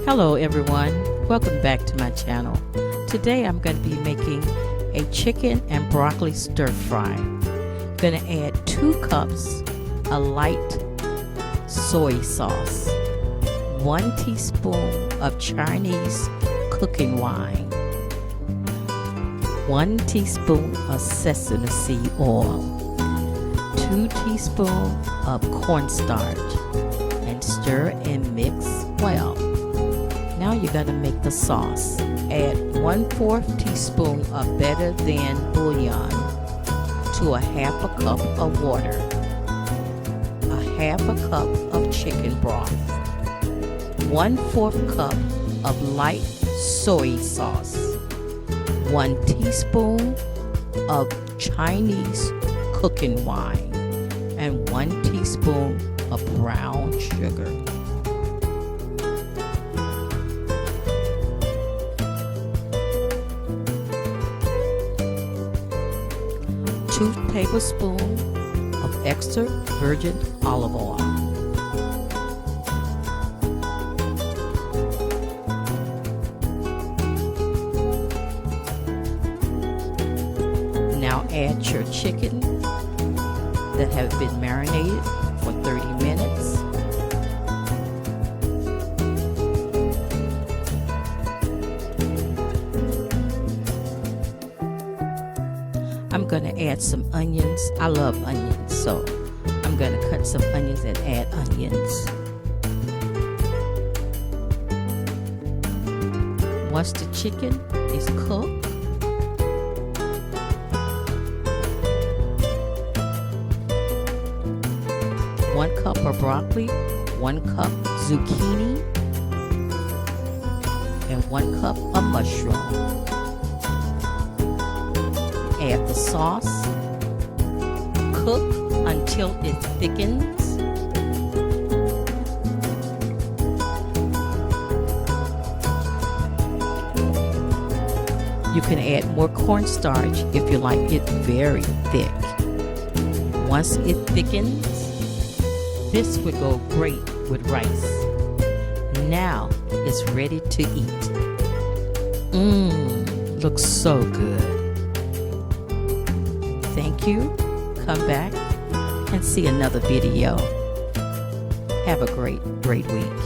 Hello everyone, welcome back to my channel. Today I'm going to be making a chicken and broccoli stir fry. Going to add 2 cups of light soy sauce, 1 teaspoon of Chinese cooking wine, 1 teaspoon of sesame seed oil, 2 teaspoons of cornstarch, and stir and mix well. Now you're going to make the sauce. Add 1/4 teaspoon of better than bouillon to a 1/2 cup of water, a 1/2 cup of chicken broth, 1/4 cup of light soy sauce, 1 teaspoon of Chinese cooking wine, and 1 teaspoon of brown sugar. 2 tablespoons of extra virgin olive oil. Now add your chicken that have been marinated for 30 minutes. I'm going to add some onions. I love onions, so I'm going to cut some onions and add onions. Once the chicken is cooked, one cup of broccoli, 1 cup zucchini, and 1 cup of mushroom. Add the sauce. Cook until it thickens. You can add more cornstarch if you like it very thick. Once it thickens, this would go great with rice. Now it's ready to eat. Looks so good. Thank you. Come back and see another video. Have a great week.